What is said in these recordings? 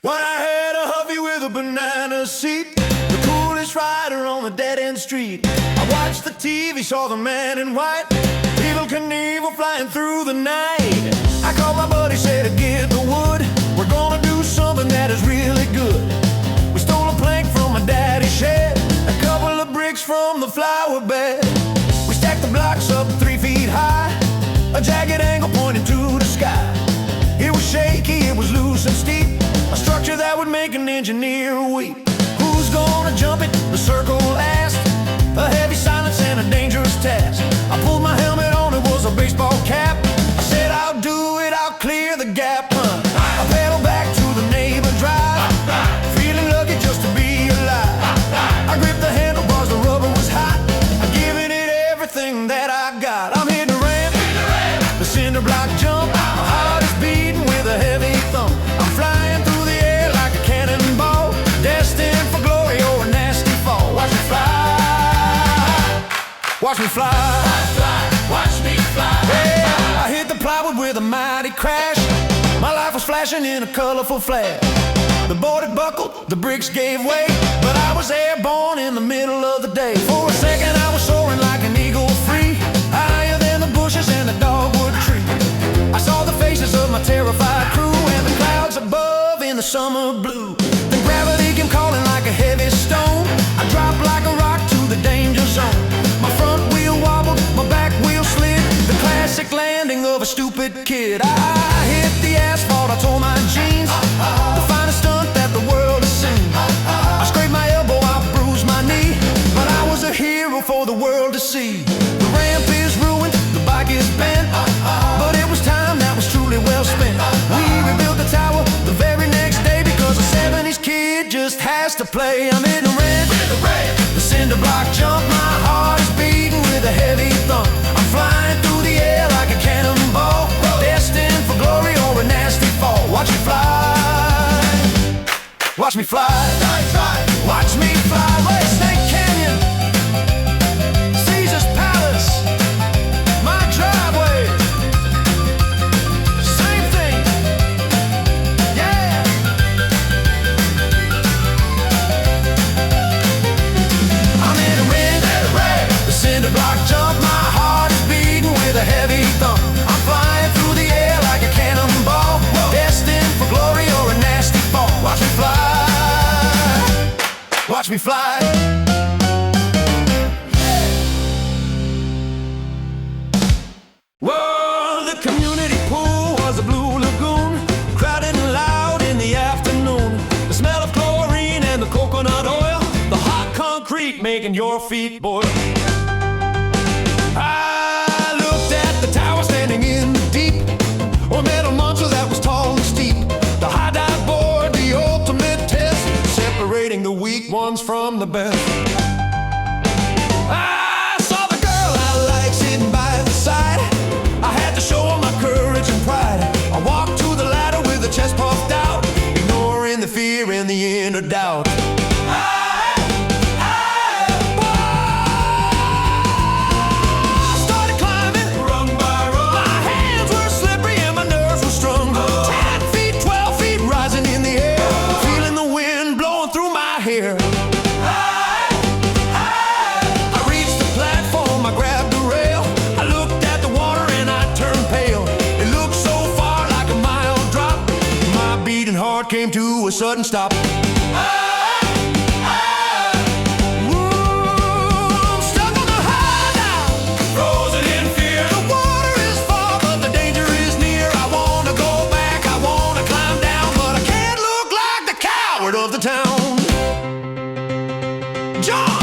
When I had a Huffy with a banana seat, the coolest rider on the dead-end street. I watched the TV, saw the man in white, Evel Knievel flying through the night. I called my buddy, said to get the wood. We're gonna do something that is really good. We stole a plank from my daddy's shed, a couple of bricks from the flower bed. We stacked the blocks up 3 feet high, a jagged angle pointing to the sky. It was shaky, it was loose and steep, a structure that would make an engineer weep. Who's gonna jump it? The circle asked. A heavy silence and a dangerous task. I pulled my helmet on, it was a baseball cap. I said I'll do it, I'll clear the gap. I pedaled back to the neighbor drive, feeling lucky just to be alive. I gripped the handlebars, the rubber was hot. I'm giving it everything that I got. I'm hitting the ramp, the Cinder Block Jump. My heart is beating with a heavy thump. I'm flying through the air like a cannonball, destined for glory or a nasty fall. Watch me fly, watch me fly, watch me fly. Yeah, I hit the plywood with a mighty crash. My life was flashing in a colorful flash. The board had buckled, the bricks gave way, but I was airborne in the middle of the day. For a second I was soaring like an eagle free, higher than the bushes and the dogwood tree. I saw the faces of my terrified crew and the clouds above in the summer blue. The gravity came calling like a heavy stone. I dropped like a rock to the danger zone. My front wheel wobbled, my back wheel slid, the classic landing of a stupid kid. I hit the asphalt, I tore my jeans, the finest stunt that the world has seen. I scraped my elbow, I bruised my knee, but I was a hero for the world to see. The ramp is ruined, the bike is bent, but it was time that was truly well spent. We rebuilt the tower the very next day because a 70s kid just has to play. I'm in the red, the Cinder Block Jump. My heart is beating with a heavy thump. I'm flying through the air like a cannonball, destined for glory or a nasty fall. Watch me fly, watch me fly, watch me fly. Red Snake Canyon, Caesar's Palace, my driveway, same thing, yeah. I'm in a red, the Cinder Block Jump. My heart is beating with a heavy thump. I'm flying through the air like a cannonball, destined for glory or a nasty fall. Watch me fly, watch me fly. Well, the community pool was a blue lagoon, crowded and loud in the afternoon. The smell of chlorine and the coconut oil, the hot concrete making your feet boil. I looked at the tower standing in the deep, a metal monster that was tall and steep. The high dive board, the ultimate test, separating the weak ones from the best. I saw the girl I liked sitting by the side. I had to show her my courage and pride. I walked to the ladder with a chest puffed out, ignoring the fear and the inner doubt. Came to a sudden stop. Of the town, John.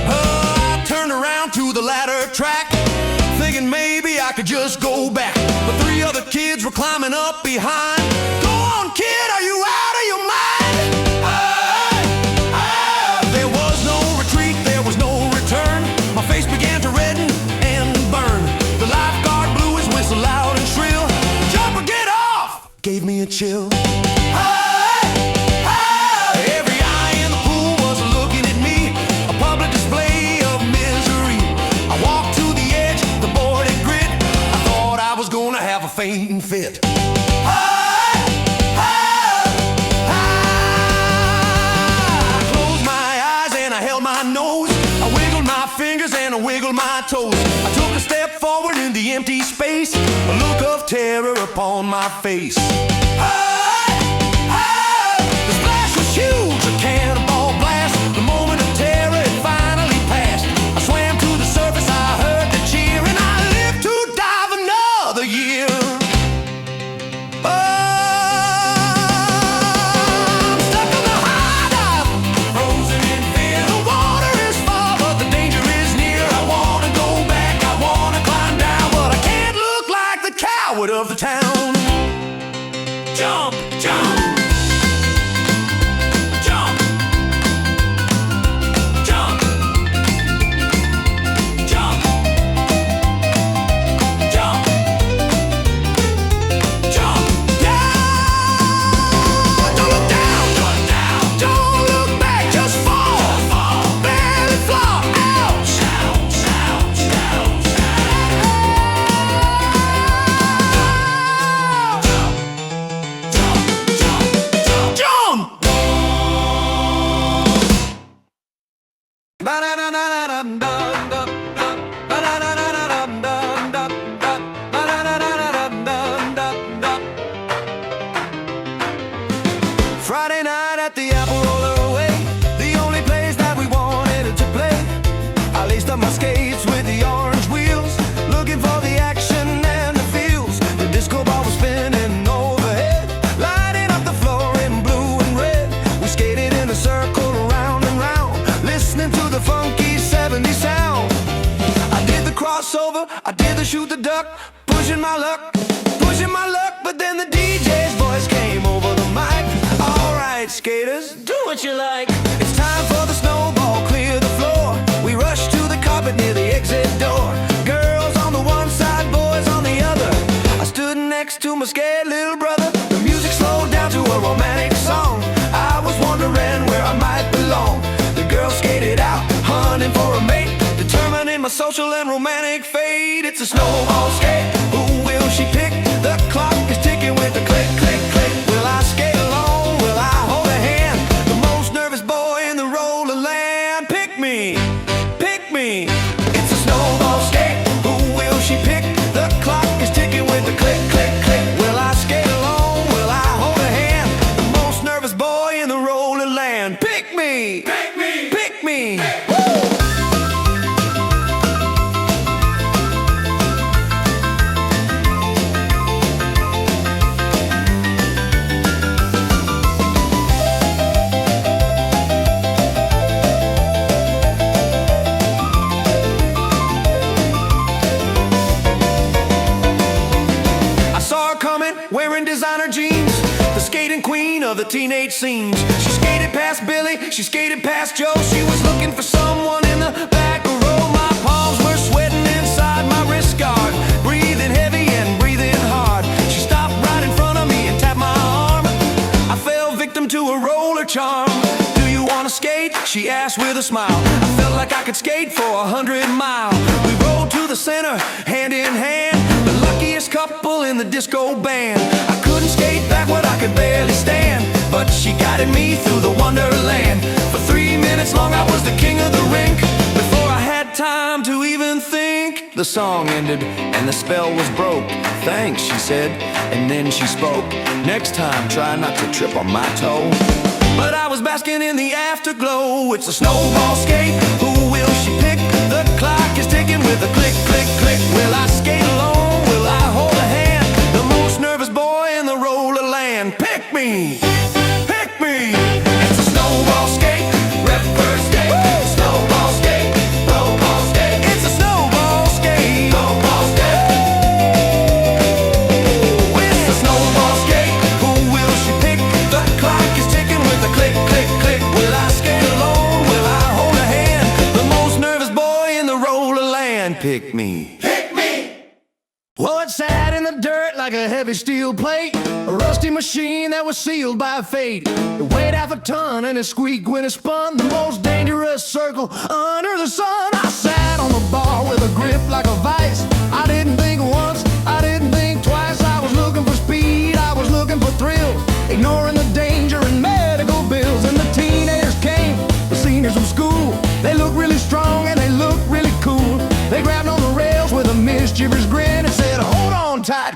I turned around to the ladder track, thinking maybe I could just go back, but 3 other kids were climbing up behind. Go on, kid, are you out of your mind? There was no retreat, there was no return. My face began to redden and burn. The lifeguard blew his whistle loud and shrill. Jump or get off! Gave me a chill. Hey! and I wiggled my toes. I took a step forward in the empty space, a look of terror upon my face. The splash was huge, a cannonball blast. The moment of terror had finally passed. I swam to the surface, I heard the cheer, and I lived to dive another year. Of the town. Jump, jump, jump, jump, jump, jump, jump. Don't look down, don't look back, just fall, barely flop. Ouch, ouch, ouch, ouch. Friday night at the Apple Roller Way, the only place that we wanted to play. I laced up my skates with the orange wheels, looking for the action and the feels. The disco ball was spinning overhead, lighting up the floor in blue and red. We skated in a circle round and round, listening to the funky 70s sound. I did the crossover, I did the shoot the duck, pushing my luck, but then the DJ's voice came over the mic. Alright, skaters, do what you like. It's time for the snowball, clear the floor. We rushed to the carpet near the exit door. Girls on the one side, boys on the other. I stood next to my scared little brother. The music slowed down to a romantic song. I was wondering where I might belong. The girls skated out, hunting for a mate, determining my social and romantic fate. It's a snowball skate, who will she pick? The clock is ticking with a click, click, click. Will I skate alone? Will I hold a hand? The most nervous boy in the roller land. Pick me, pick me. It's a snowball skate, who will she pick? The clock is ticking with a click, click, click. Will I skate alone? Will I hold a hand? The most nervous boy in the roller land. Pick me, pick me, pick me. Woo! Wearing designer jeans, the skating queen of the teenage scenes. She skated past Billy, she skated past Joe. She was looking for someone in the back row. My palms were sweating inside my wrist guard, breathing heavy and breathing hard. She stopped right in front of me and tapped my arm. I fell victim to a roller charm. Do you wanna skate? She asked with a smile. I felt like I could skate for 100 miles. We rode to the center, hand in hand, the luckiest couple in the disco band. I couldn't skate backward, I could barely stand, but she guided me through the wonderland. For 3 minutes long I was the king of the rink. Before I had time to even think, the song ended and the spell was broke. Thanks, she said, and then she spoke. Next time, try not to trip on my toe. But I was basking in the afterglow. It's a snowball skate, who will she pick? The clock is ticking with a click, click, click. Will I skate alone? Will I hold a hand? The most nervous boy in the roller land. Pick me, pick me. It's a snowball skate, ripper skate. Woo! Snowball skate, snowball skate. It's a snowball skate, snowball skate. It's a snowball skate, who will she pick? The clock is ticking with a click, click, click. Will I skate alone? Will I hold a hand? The most nervous boy in the roller land. Pick me, pick me. Well, it sat in the dirt like a heavy steel plate, a rusty machine that was sealed by fate. It weighed half a ton and it squeaked when it spun, the most dangerous circle under the sun. I sat on the bar with a grip like a vice. I didn't think once, I didn't think twice. I was looking for speed, I was looking for thrills, ignoring the danger and medical bills. And the teenagers came, the seniors from school. They looked really strong and they looked really cool.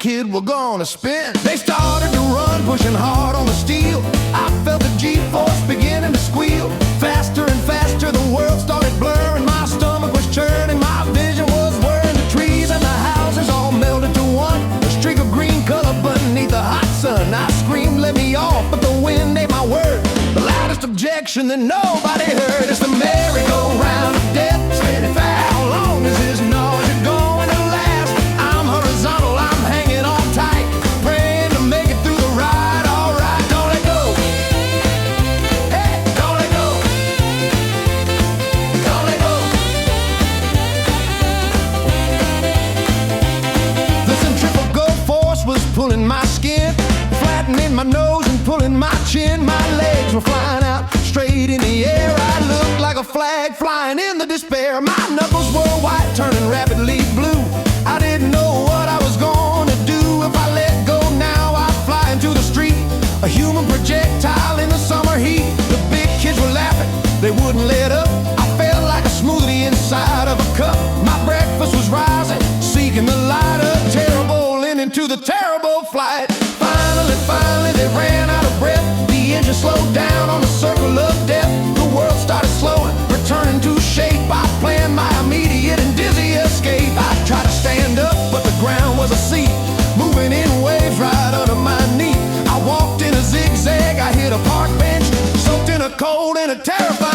kid were gonna spin. They started to run, pushing hard on the steel. I felt the G-force beginning to squeal. Faster and faster the world started blurring. My stomach was churning, my vision was whirring. The trees and the houses all melded to one. A streak of green color beneath the hot sun. I screamed, let me off, but the wind ate my word. The loudest objection that nobody heard is the merry-go-round of death. Spinning fast. How long is this nausea going to last? I'm horizontal, I'm hanging on tight, praying to make it through the ride. All right, don't let go. Hey, don't let go. Don't let go. The centrifugal force was pulling my skin, flattening my nose and pulling my chin. My legs were flying out straight in the air. I looked like a flag flying in the despair. My knuckles were white, turning rapidly blue. I didn't know what I was gonna do. If I let go now, I'd fly into the street, a human projectile in the summer heat. The big kids were laughing, they wouldn't let up. I felt like a smoothie inside of a cup. My breakfast was rising, seeking the light of terrible and into the terrible flight. Finally, they ran out of breath. The engine slowed down on the circle of death. The world started slowing, returning to shape. I planned my immediate and dizzy escape. I tried to stand up, but the ground was a sea, moving in waves right under my knee. I walked in a zigzag, I hit a park bench, soaked in a cold and a terrify.